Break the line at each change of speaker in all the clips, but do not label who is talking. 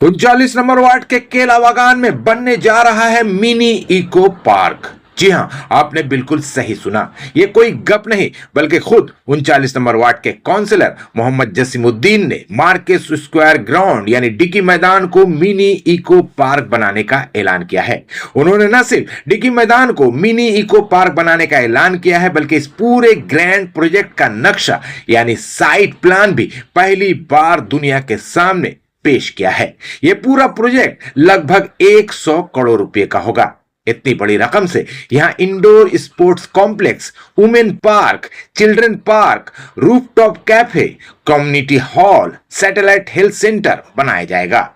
39 number ward के केला बागान में बनने जा रहा है मिनी इको पार्क। जी हां, आपने बिल्कुल सही सुना। ये कोई गप नहीं बल्कि खुद 39 नंबर वार्ड के काउंसलर मोहम्मद जसीमुद्दीन ने मार्केस स्क्वायर ग्राउंड यानी डिकी मैदान को मिनी इको पार्क बनाने का ऐलान किया है। उन्होंने न सिर्फ डिकी मैदान को मिनी इको पार्क बनाने का ऐलान किया है बल्कि इस पूरे ग्रैंड प्रोजेक्ट का नक्शा यानी साइट प्लान भी पहली बार दुनिया के सामने पेश किया है। यह पूरा प्रोजेक्ट लगभग 100 करोड़ रुपए का होगा। इतनी बड़ी रकम से यहां indoor sports complex, women park, children park, rooftop cafe, community hall, satellite health centre बनाया जाएगा।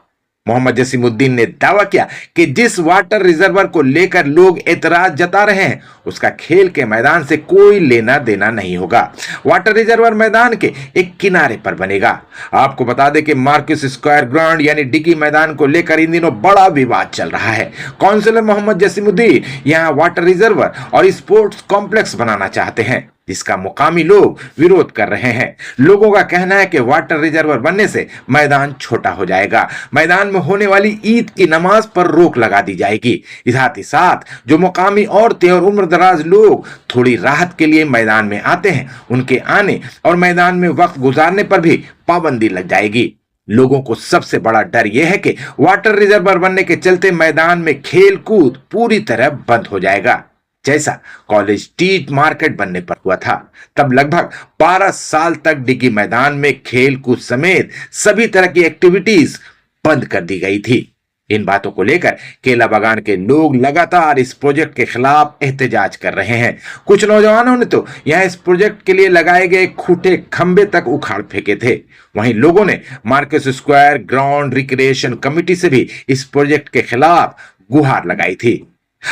मोहम्मद जसीमुद्दीन ने दावा किया कि जिस वाटर रिजर्वर को लेकर लोग एतराज जता रहे हैं उसका खेल के मैदान से कोई लेना देना नहीं होगा। वाटर रिजर्वर मैदान के एक किनारे पर बनेगा। आपको बता दें कि मार्केस स्क्वायर ग्राउंड यानी डिकी मैदान को लेकर इन दिनों बड़ा विवाद चल रहा है। काउंसलर मोहम्मद जसीमुद्दीन यहां वाटर रिजर्वर और स्पोर्ट्स कॉम्प्लेक्स बनाना चाहते हैं जिसका मुकामी लोग विरोध कर रहे हैं। लोगों का कहना है कि वाटर रिजर्वर बनने से मैदान छोटा हो जाएगा। मैदान में होने वाली ईद की नमाज पर रोक लगा दी जाएगी। साथ ही साथ जो मुकामी औरतें और उम्रदराज लोग थोड़ी राहत के लिए मैदान में आते हैं उनके आने और मैदान में वक्त गुजारने पर भी पाबंदी लग जाएगी। लोगों को सबसे बड़ा डर यह है कि वाटर रिजर्वर बनने के चलते मैदान में खेल कूद पूरी तरह बंद हो जाएगा, जैसा कॉलेज स्ट्रीट मार्केट बनने पर हुआ था। तब लगभग 12 साल तक डिगी मैदान में खेल कूद समेत सभी तरह की एक्टिविटीज बंद कर दी गई थी। इन बातों को लेकर केला बागान के लोग लगातार इस प्रोजेक्ट के खिलाफ एहतजाज कर रहे हैं। कुछ नौजवानों ने तो यहां इस प्रोजेक्ट के लिए लगाए गए खूंटे खंबे तक उखाड़ फेंके थे। वहीं लोगों ने Marquez square ground recreation committee से भी इस प्रोजेक्ट के खिलाफ गुहार लगाई थी।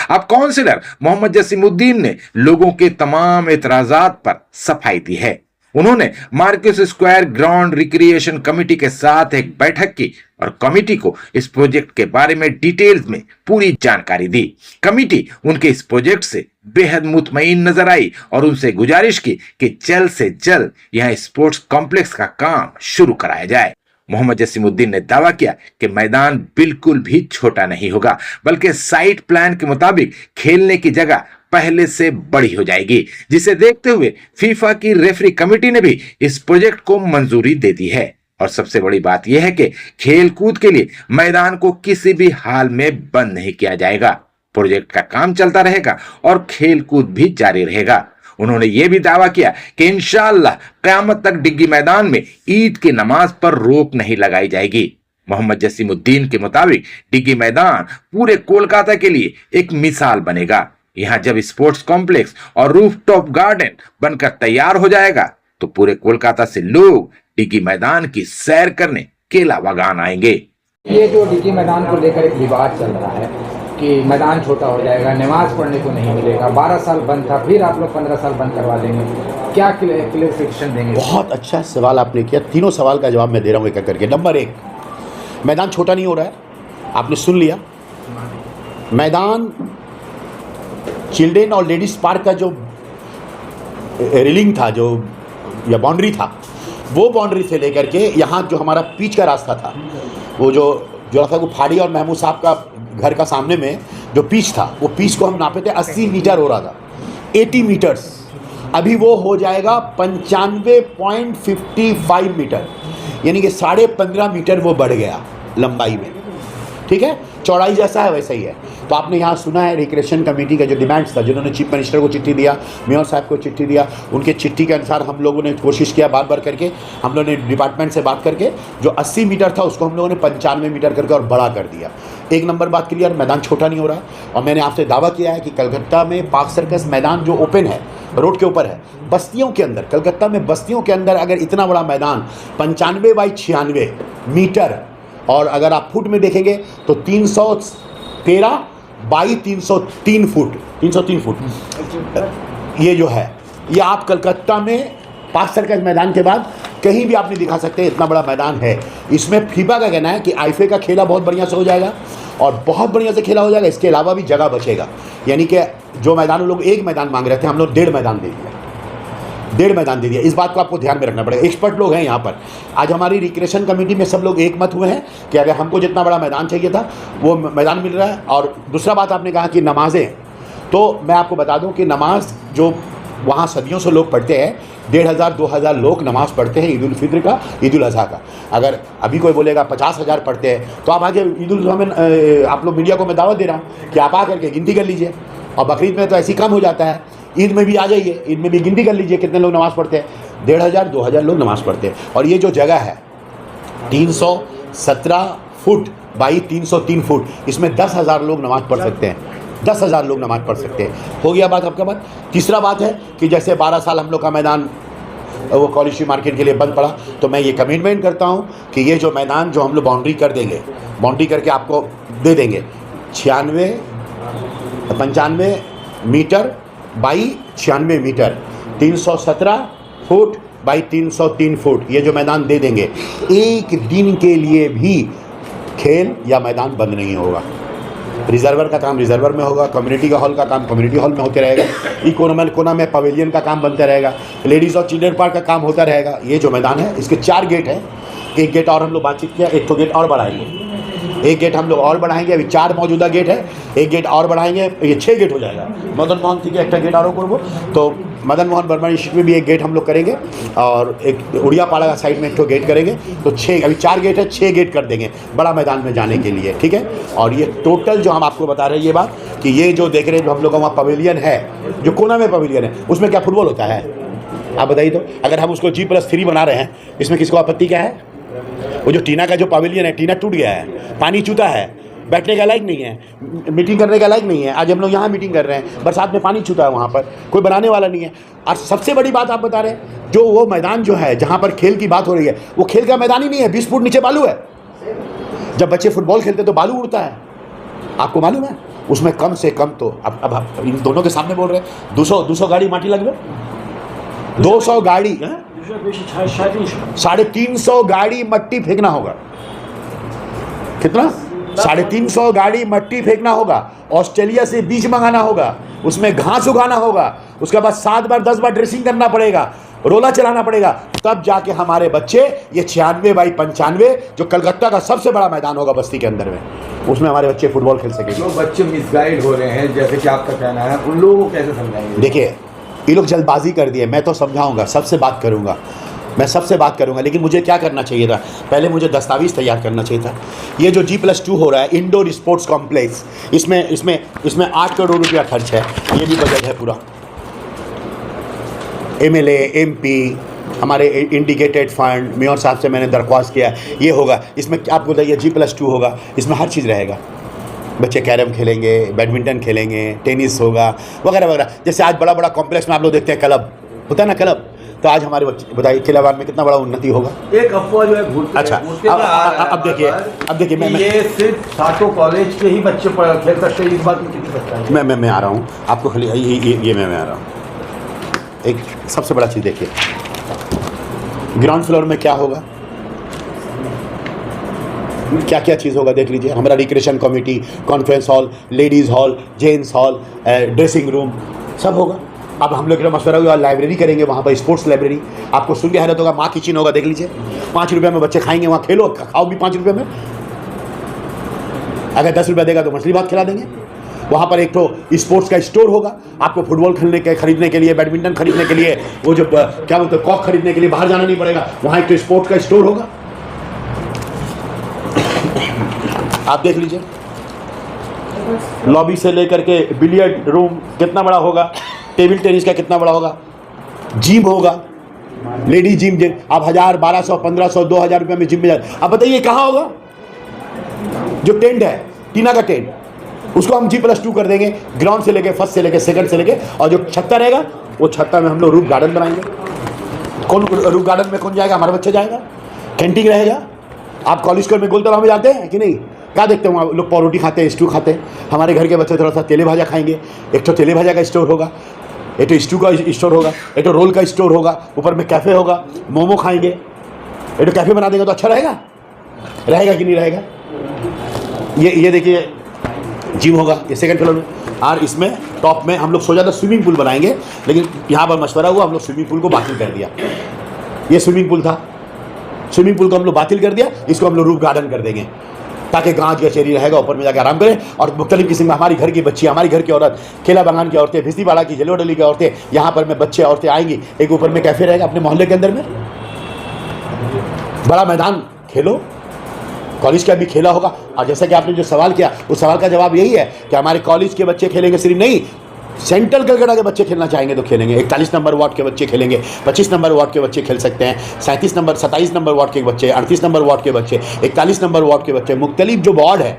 अब काउंसलर मोहम्मद जसीमुद्दीन ने लोगों के तमाम एतराजात पर सफाई दी है। उन्होंने Marquez square ground recreation committee के साथ एक बैठक की और कमेटी को इस प्रोजेक्ट के बारे में डिटेल्स में पूरी जानकारी दी। कमेटी उनके इस प्रोजेक्ट से बेहद मुतमईन नजर आई और उनसे गुजारिश की कि जल्द से जल्द यहां स्पोर्ट्स कॉम्प्लेक्स का काम शुरू कराया जाए। मोहम्मद जसीमुद्दीन ने दावा किया कि मैदान बिल्कुल भी छोटा नहीं होगा बल्कि साइट प्लान के मुताबिक खेलने की जगह पहले से बड़ी हो जाएगी, जिसे देखते हुए फीफा की रेफरी कमेटी ने भी इस प्रोजेक्ट को मंजूरी दे दी है। और सबसे बड़ी बात यह है कि खेल कूद के लिए मैदान को किसी भी हाल में बंद नहीं किया जाएगा। प्रोजेक्ट का काम चलता रहेगा और खेल कूद भी जारी रहेगा। उन्होंने यह भी दावा किया कि इंशाअल्लाह क़यामत तक डिग्गी मैदान में ईद की नमाज पर रोक नहीं लगाई जाएगी। मोहम्मद जसीमुद्दीन के मुताबिक डिग्गी मैदान पूरे कोलकाता के लिए एक मिसाल बनेगा। यहां जब स्पोर्ट्स कॉम्प्लेक्स और रूफटॉप गार्डन बनकर तैयार हो जाएगा तो पूरे कोलकाता से लोग डिग्गी मैदान की सैर करने केला बागान आएंगे।
ये जो डिग्गी मैदान को लेकर एक विवाद चल रहा है कि मैदान छोटा हो जाएगा, नमाज पढ़ने को नहीं मिलेगा, 12 साल बंद था, फिर आप लोग 15 साल बंद करवा देंगे, क्या क्लियरिफिकेशन देंगे?
बहुत अच्छा सवाल आपने किया। तीनों सवाल का जवाब मैं दे रहा हूँ एक करके। नंबर 1, मैदान छोटा नहीं हो रहा है, आपने सुन लिया। मैदान चिल्ड्रेन और लेडीज पार्क का जो रेलिंग था, जो या बाउंड्री था, वो बाउंड्री से लेकर के यहाँ जो हमारा पीच का रास्ता था, वो जो रास्ता को फाड़ी और महमूद साहब का घर का सामने में जो पीच था, वो पीच को हम नापे थे 80 मीटर हो रहा था, 80 मीटर्स। अभी वो हो जाएगा 95.55 मीटर, यानी कि 15.5 मीटर वो बढ़ गया लंबाई में। ठीक है, चौड़ाई जैसा है वैसा ही है। तो आपने यहाँ सुना है रिक्रिएशन कमेटी का जो डिमांड्स था, जिन्होंने चीफ मिनिस्टर को चिट्ठी दिया, मेयर साहब को चिट्ठी दिया, उनके चिट्ठी के अनुसार हम लोगों ने कोशिश किया बार बार करके, हम लोगों ने डिपार्टमेंट से बात करके जो 80 मीटर था उसको हम लोगों ने 95 मीटर करके और बड़ा कर दिया। एक नंबर बात क्लियर, मैदान छोटा नहीं हो रहा। और मैंने आपसे दावा किया है कि कलकत्ता में पार्क सर्कस मैदान जो ओपन है, रोड के ऊपर है, बस्तियों के अंदर, कलकत्ता में बस्तियों के अंदर अगर इतना बड़ा मैदान 95 बाई 96 मीटर, और अगर आप फुट में देखेंगे तो 313 बाई 303 फुट, 303 फुट ये जो है, ये आप कलकत्ता में पार्क सर्कस मैदान के बाद कहीं भी आप नहीं दिखा सकते, इतना बड़ा मैदान है। इसमें फीफा का कहना है कि आईफए का खेला बहुत बढ़िया से हो जाएगा और बहुत बढ़िया से खेला हो जाएगा। इसके अलावा भी जगह बचेगा, यानी कि जो मैदान लोग एक मैदान मांग रहे थे, हम लोग 1.5 मैदान दे दिया। 1.5 मैदान दे दिया। इस बात को आपको ध्यान में रखना पड़ेगा। एक्सपर्ट लोग हैं यहाँ पर। आज हमारी रिक्रिएशन कमेटी में सब लोग एक मत हुए हैं कि अगर हमको जितना बड़ा मैदान चाहिए था वो मैदान मिल रहा है। और दूसरा बात आपने कहा कि नमाज़ें, तो मैं आपको बता दूं कि नमाज जो वहाँ सदियों से लोग पढ़ते हैं, 1,500-2,000 लोग नमाज़ पढ़ते हैं ईद उल फित्र का, ईद उल अज़हा का। अगर अभी कोई बोलेगा 50,000 पढ़ते हैं तो आप आके ईद उल अज़हा में आप लोग मीडिया को मैं दावत दे रहा हूँ कि आप आ करके गिनती कर लीजिए। और बकरीद में तो ऐसी कम हो जाता है, ईद में भी आ जाइए, ईद में भी गिनती कर लीजिए कितने लोग नमाज़ पढ़ते हैं। 1,500-2,000 लोग नमाज़ पढ़ते हैं। और ये जो जगह है 317 फुट बाई 303 फुट, इसमें 10,000 लोग नमाज़ पढ़ सकते हैं। 10,000 लोग नमाज़ पढ़ सकते हैं। हो गया बात आपका बात। तीसरा बात है कि जैसे 12 साल हम लोग का मैदान वो कॉलेज मार्केट के लिए बंद पड़ा, तो मैं ये कमिटमेंट करता हूँ कि ये जो मैदान जो हम लोग बाउंड्री कर देंगे, बाउंड्री करके आपको दे देंगे 95 metre by 96 metre, 317 foot by 303 foot, ये जो मैदान दे देंगे। एक दिन के लिए भी खेल या मैदान बंद नहीं होगा। रिजर्वर का काम रिजर्वर में होगा, कम्युनिटी का हॉल का काम कम्युनिटी हॉल में होते रहेगा, कोना में पवेलियन का काम बनता रहेगा, लेडीज़ और चिल्ड्रन पार्क का काम होता रहेगा। ये जो मैदान है इसके 4 गेट हैं। एक गेट और हम लोग बातचीत किया, एक तो गेट और बढ़ाएंगे, एक गेट हम लोग और बढ़ाएंगे। अभी 4 मौजूदा गेट है, एक गेट और बढ़ाएंगे, ये 6 गेट हो जाएगा। मदन मोहन सिंह एक गेट और करबो, तो मदन मोहन वर्मा इंस्टीट्यूट में भी एक गेट हम लोग करेंगे और एक उड़ियापाड़ा का साइड में एक तो गेट करेंगे। तो 6, अभी 4 गेट है, 6 गेट कर देंगे बड़ा मैदान में जाने के लिए, ठीक है। और ये टोटल जो हम आपको बता रहे हैं ये बात कि ये जो देख रहे हैं जो हम लोग का वहाँ पवेलियन है, जो कोना में पवेलियन है, उसमें क्या फुटबॉल होता है आप बताइए। तो अगर हम उसको G+3 बना रहे हैं, इसमें किसको आपत्ति क्या है? वो जो टीना का जो पवेलियन है, टीना टूट गया है, पानी चूता है, बैठने का लायक नहीं है, मीटिंग करने का लायक नहीं है। आज हम लोग यहाँ मीटिंग कर रहे हैं, बरसात में पानी छूता है, वहाँ पर कोई बनाने वाला नहीं है। और सबसे बड़ी बात आप बता रहे हैं, जो वो मैदान जो है जहाँ पर खेल की बात हो रही है, वो खेल का मैदान ही नहीं है, 20 फुट नीचे बालू है। जब बच्चे फुटबॉल खेलते तो बालू उड़ता है, आपको मालूम है। उसमें कम से कम तो अब इन दोनों के सामने बोल रहे हैं 200 गाड़ी माटी लगवे, 200 गाड़ी 350 गाड़ी मट्टी फेंकना होगा। कितना? 350 गाड़ी मट्टी फेंकना होगा। ऑस्ट्रेलिया से बीज मंगाना होगा, उसमें घास उगाना होगा, उसके बाद 7 बार 10 बार ड्रेसिंग करना पड़ेगा, रोला चलाना पड़ेगा, तब जाके हमारे बच्चे ये 96 बाई 95 जो कलकत्ता का सबसे बड़ा मैदान होगा बस्ती के अंदर में, उसमें हमारे बच्चे फुटबॉल खेल सकेंगे।
जो बच्चे मिसगाइड हो रहे हैं, जैसे कि आपका कहना है, उन लोगों को कैसे समझाएंगे?
देखिए, ये लोग जल्दबाजी कर दिए। मैं तो समझाऊंगा, सबसे बात करूंगा, मैं सबसे बात करूंगा, लेकिन मुझे क्या करना चाहिए था? पहले मुझे दस्तावेज तैयार करना चाहिए था। ये जो G+2 हो रहा है इंडोर स्पोर्ट्स कॉम्प्लेक्स, इसमें 8 करोड़ रुपया खर्च है। ये भी बजट है पूरा। MLA MP हमारे इंडिकेटेड फंड, मेयर साहब से मैंने दरख्वास्त किया, ये होगा। इसमें आपको बताइए G+2 होगा, इसमें हर चीज़ रहेगा। बच्चे कैरम खेलेंगे, बैडमिंटन खेलेंगे, टेनिस होगा, वगैरह वगैरह। जैसे आज बड़ा बड़ा कॉम्प्लेक्स में आप लोग देखते हैं क्लब होता है ना, क्लब, तो आज हमारे बच्चे बताइए खिलावाड़ में कितना बड़ा उन्नति होगा।
एक अफवाह जो है घूमती
अच्छा, अब देखिए मैं
ये सिर्फ सातों कॉलेज के ही बच्चे खेल सकते हैं, इस बात में कितनी सच्चाई है?
मैं आ रहा हूँ आपको खाली ये मैं आ रहा हूँ। एक सबसे बड़ा चीज़ देखिए, ग्राउंड फ्लोर में क्या होगा, क्या क्या चीज़ होगा देख लीजिए। हमारा recreation committee, conference hall, ladies hall, gents hall, dressing room सब होगा। अब हम लोग मशवरा हुआ लाइब्रेरी करेंगे, वहाँ पर स्पोर्ट्स लाइब्रेरी। आपको सुन के हैरत होगा, माँ किचन होगा, देख लीजिए। 5 रुपये में बच्चे खाएंगे, वहाँ खेलो, खाओ भी 5 रुपये में। अगर 10 रुपये देगा तो मछली भात खिला देंगे। वहाँ पर एक तो स्पोर्ट्स का स्टोर होगा, आपको फुटबॉल खरीदने के लिए, बैडमिंटन खरीदने के लिए, वो जो क्या बोलते हैं कॉक खरीदने के लिए बाहर जाना नहीं पड़ेगा। वहाँ एक तो स्पोर्ट्स का स्टोर होगा, आप देख लीजिए। लॉबी से लेकर के बिलियर्ड रूम कितना बड़ा होगा, टेबल टेनिस का कितना बड़ा होगा, जिम होगा, लेडीज जिम। आप 1000, 1200, 1500, 2000 रुपये में जिम में जाते। अब बताइए कहाँ होगा? जो टेंट है, टीना का टेंट, उसको हम G+2 कर देंगे, ग्राउंड से लेके फर्स्ट से लेके सेकंड से लेके। और जो छत्ता रहेगा, वो छत्ता में हम लोग रूफ गार्डन बनाएंगे। कौन रूफ गार्डन में कौन जाएगा? हमारा बच्चा जाएगा। कैंटीन रहेगा। आप कॉलेज स्कूल में गोल तालाब में जाते हैं कि नहीं? क्या देखते हैं लोग? पाव रोटी खाते हैं, स्टू खाते हैं। हमारे घर के बच्चे थोड़ा सा तेले भाजा खाएंगे। एक तो तेले भाजा का स्टोर होगा, एक तो स्टू का स्टोर होगा, एक तो रोल का स्टोर होगा, ऊपर में कैफ़े होगा, मोमो खाएंगे। एक तो कैफ़े बना देंगे तो अच्छा रहेगा कि नहीं रहेगा? ये देखिए, जिम होगा, ये सेकंड फ्लोर में। और इसमें टॉप में हम लोग सोचा था स्विमिंग पूल बनाएंगे, लेकिन यहाँ पर मशवरा हुआ, हम लोग स्विमिंग पूल को बातिल कर दिया। ये स्विमिंग पूल था, स्विमिंग पूल को हम लोग बातिल कर दिया, इसको हम लोग रूफ गार्डन कर देंगे ताकि गांच गचेरी रहेगा, ऊपर में जाकर आराम करें। और मुख्तलिफ किस्म में हमारी घर की बच्ची, हमारी घर की औरत, खेला बगान की औरतें, भिस्तीवाड़ा की, जलोडली की औरतें, यहाँ पर में बच्चे औरतें आएंगी। एक ऊपर में कैफे रहेगा अपने मोहल्ले के अंदर में, बड़ा मैदान, खेलो, कॉलेज का भी खेला होगा। और जैसा कि आपने जो सवाल किया, उस सवाल का जवाब यही है कि हमारे कॉलेज के बच्चे खेलेंगे, सिर्फ नहीं, सेंट्रल कलकत्ता के बच्चे खेलना चाहेंगे तो खेलेंगे। 41 नंबर वार्ड के बच्चे खेलेंगे, 25 नंबर वार्ड के बच्चे खेल सकते हैं, 27 नंबर वार्ड के बच्चे, 38 नंबर वार्ड के बच्चे, 41 नंबर वार्ड के बच्चे, मुख्तलिफ जो वार्ड है,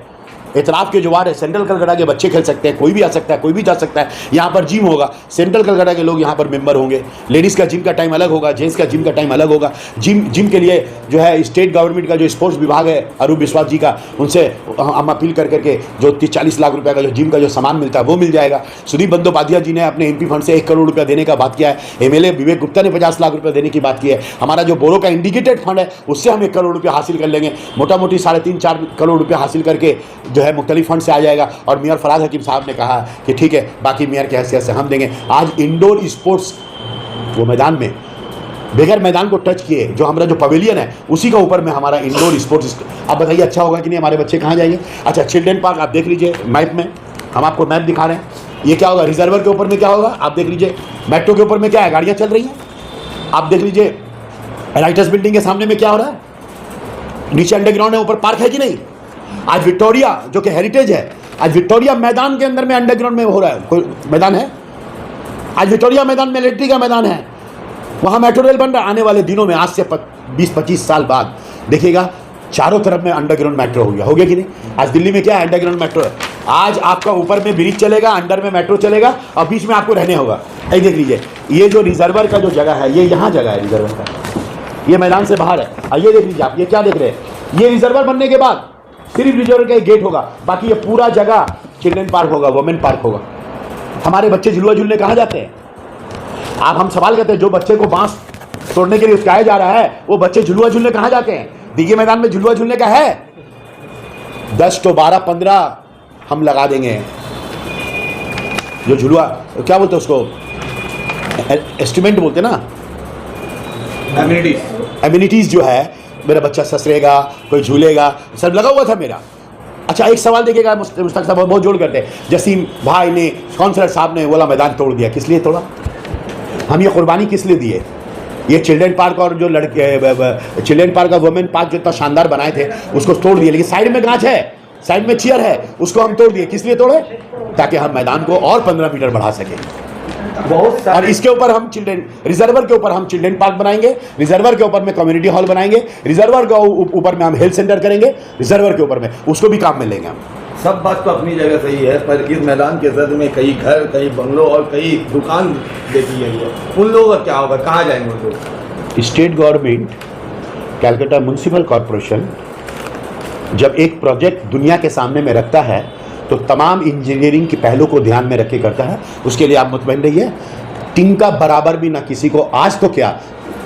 इतराफ़ के जो वार्ड है, सेंट्रल कलकत्ता के बच्चे खेल सकते हैं। कोई भी आ सकता है, कोई भी जा सकता है। यहाँ पर जिम होगा, सेंट्रल कलकत्ता के लोग यहाँ पर मेंबर होंगे। लेडीज़ का जिम का टाइम अलग होगा, जेंट्स का जिम का टाइम अलग होगा। जिम के लिए जो है स्टेट गवर्नमेंट का जो स्पोर्ट्स विभाग है अरूप विश्वास जी का, उनसे हम अपील करके जो 30-40 लाख रुपये का जो जिम का जो सामान मिलता है वो मिल जाएगा। सुदीप बंदोपाध्याय जी ने अपने MP फंड से 1 करोड़ रुपया देने का बात किया है। MLA विवेक गुप्ता ने 50 लाख रुपये देने की बात की है। हमारा जो बोरो का इंडिकेटेड फंड है उससे हम 1 करोड़ रुपया हासिल कर लेंगे। मोटा मोटी 3.5-4 करोड़ रुपया हासिल करके जो है मुख्तलिफ फंड से जाएगा। और मेयर फराज हकीम साहब ने कहा कि ठीक है, बाकी मेयर की हैसियत से हम देंगे। आज इंडोर स्पोर्ट्स वो मैदान में बगैर मैदान को टच किए जो हमारा जो पवेलियन है उसी का ऊपर में हमारा इंडोर स्पोर्ट्स। आप बताइए अच्छा होगा कि नहीं? हमारे बच्चे कहाँ जाएंगे? अच्छा, चिल्ड्रेन पार्क आप देख लीजिए मैप में, हम आपको मैप दिखा रहे हैं। ये क्या होगा? रिजर्वर के ऊपर में क्या होगा आप देख लीजिए। मेट्रो के ऊपर में क्या है? गाड़ियाँ चल रही हैं। आप देख लीजिए राइटर्स बिल्डिंग के सामने में क्या हो रहा है? नीचे अंडरग्राउंड है, ऊपर पार्क है कि नहीं? आज विक्टोरिया जो कि हेरिटेज है, आज विक्टोरिया मैदान के अंदर में अंडरग्राउंड में हो रहा है। कोई मैदान है आज विक्टोरिया मैदान में, इलेक्ट्रिक का मैदान है, वहाँ मेट्रो रेल बन रहा है। आने वाले दिनों में आज से 20-25 साल बाद देखिएगा चारों तरफ में अंडरग्राउंड मेट्रो हो गया कि नहीं? आज दिल्ली में क्या है? अंडरग्राउंड मेट्रो है। आज आपका ऊपर में ब्रिज चलेगा, अंडर में मेट्रो चलेगा और बीच में आपको रहने होगा। ये देख लीजिए, ये जो रिजर्वर का जो जगह है, ये यहाँ जगह है रिजर्वर का, ये मैदान से बाहर है। और ये देख लीजिए आप, ये क्या देख रहे हैं? ये रिजर्वर बनने के बाद सिर्फ रिजर्वर का एक गेट होगा, बाकी ये पूरा जगह चिल्ड्रन पार्क होगा, वुमेन पार्क होगा। हमारे बच्चे झुलुआ झूलने कहाँ जाते हैं? आप हम सवाल करते हैं, जो बच्चे को बांस तोड़ने के लिए उस्काया जा रहा है वो बच्चे झुलुआ झूलने कहाँ जाते हैं? दीघे मैदान में झुलुआ झूलने का है 10 तो 12-15 हम लगा देंगे। जो झुलुआ क्या बोलते हैं उसको, एस्टिमेट बोलते ना, एम्यूनिटीज जो है, मेरा बच्चा ससरेगा, कोई झूलेगा, सब लगा हुआ था मेरा। अच्छा, एक सवाल देखिएगा, मुश्ताक साहब बहुत जोड़ करते हैं। जसीम भाई ने, काउंसलर साहब ने बोला मैदान तोड़ दिया, किस लिए तोड़ा? हम ये कुर्बानी किस लिए दिए? ये चिल्ड्रन पार्क और जो लड़के चिल्ड्रन पार्क और वुमेन पार्क जो इतना शानदार बनाए थे उसको तोड़ दिए। लेकिन साइड में गाछ है, साइड में चेयर है, उसको हम तोड़ दिए। किस लिए तोड़े? ताकि हम मैदान को और 15 मीटर बढ़ा सकें। और इसके ऊपर हम चिल्ड्रन रिजर्वर के ऊपर हम चिल्ड्रन पार्क बनाएंगे, रिजर्वर के ऊपर में कम्युनिटी हॉल बनाएंगे, रिजर्वर के ऊपर में हम हेल्थ सेंटर करेंगे, रिजर्वर के ऊपर में उसको भी काम में लेंगे हम।
सब बात तो अपनी जगह सही है, पर इस मैदान के जद में कई घर, कई बंगलों और कई दुकान देखी गई है। उन लोगों का क्या होगा? कहाँ जाएंगे उन लोग?
State government, Calcutta municipal corporation जब एक प्रोजेक्ट दुनिया के सामने में रखता है तो तमाम इंजीनियरिंग के पहलू को ध्यान में रख के करता है। उसके लिए आप मुतमईन रहिए, टिंका बराबर भी ना किसी को, आज तो क्या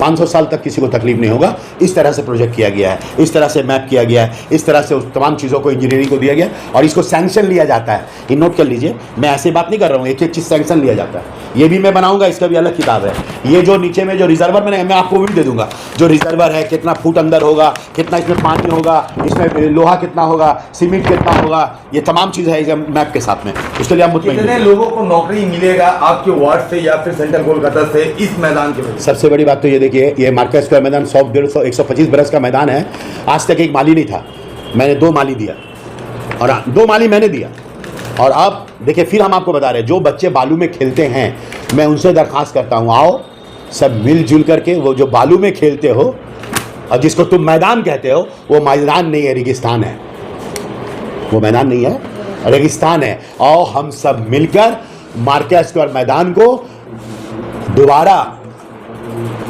500 साल तक किसी को तकलीफ नहीं होगा। इस तरह से प्रोजेक्ट किया गया है, इस तरह से मैप किया गया है, इस तरह से उस तमाम चीज़ों को इंजीनियरिंग को दिया गया और इसको सैंक्शन लिया जाता है। ये नोट कर लीजिए, मैं ऐसे बात नहीं कर रहा हूँ, एक एक चीज़ सैंक्शन लिया जाता है। ये भी मैं बनाऊंगा, इसका भी अलग किताब है। ये जो नीचे में जो रिजर्वर मैं आपको भी दे दूंगा, जो रिजर्वर है कितना फुट अंदर होगा, कितना इसमें पानी होगा, इसमें लोहा कितना होगा, सीमेंट कितना होगा, ये तमाम चीज़ है इस मैप के साथ में। उसके लिए आप मुतमईन
कितने लोगों को नौकरी मिलेगा आपके वार्ड से या फिर सेंट्रल कोलकाता से इस मैदान के वजह से?
सबसे बड़ी बात तो ये देखिए, ये मार्केट स्क्वायर मैदान 100-150-125 बरस का मैदान है। आज तक एक माली नहीं था, मैंने 2 माली दिया और 2 माली मैंने दिया। और अब देखिए, फिर हम आपको बता रहे हैं, जो बच्चे बालू में खेलते हैं मैं उनसे दरख्वास्त करता हूँ, आओ सब मिलजुल करके, वो जो बालू में खेलते हो और जिसको तुम मैदान कहते हो, वो मैदान नहीं है, रेगिस्तान है। वो मैदान नहीं है, रेगिस्तान है। और हम सब मिलकर मार्केट स्क्वायर मैदान को दोबारा,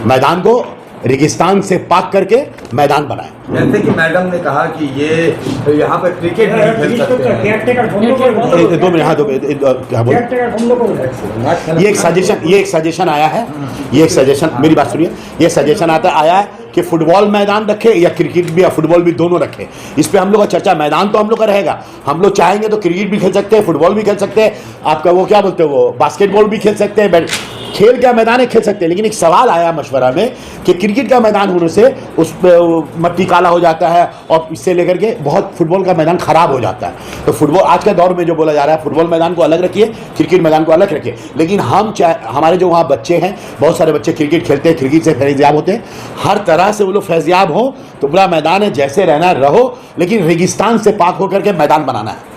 मैदान को रेगिस्तान से पाक करके मैदान बनाए।
जैसे कि मैडम ने कहा कि ये यहाँ पर क्रिकेट नहीं खेल सकते हैं।
2 मिनट, हाँ, क्या बोल, ये एक सजेशन आया है, ये एक सजेशन, मेरी बात सुनिए, ये सजेशन आया है कि फुटबॉल मैदान रखे या क्रिकेट भी या फुटबॉल भी दोनों रखे। इस पे हम लोग का चर्चा, मैदान तो हम लोग का रहेगा, हम लोग चाहेंगे तो क्रिकेट भी खेल सकते हैं, फुटबॉल भी खेल सकते हैं, आपका वो क्या बोलते हैं वो बास्केटबॉल भी खेल सकते हैं, खेल का मैदान है खेल सकते हैं। लेकिन एक सवाल आया मशवरा में कि क्रिकेट का मैदान होने से उस मट्टी काला हो जाता है और इससे लेकर के बहुत फुटबॉल का मैदान खराब हो जाता है। तो फुटबॉल आज के दौर में जो बोला जा रहा है फुटबॉल मैदान को अलग रखिए, क्रिकेट मैदान को अलग रखिए। लेकिन हमारे जो वहाँ बच्चे हैं, बहुत सारे बच्चे क्रिकेट खेलते हैं, क्रिकेट से फैज़याब होते हैं, हर तरह से वो लोग फैज़याब हों तो पूरा मैदान है, जैसे रहना रहो, लेकिन रेगिस्तान से पाक होकर के मैदान बनाना है।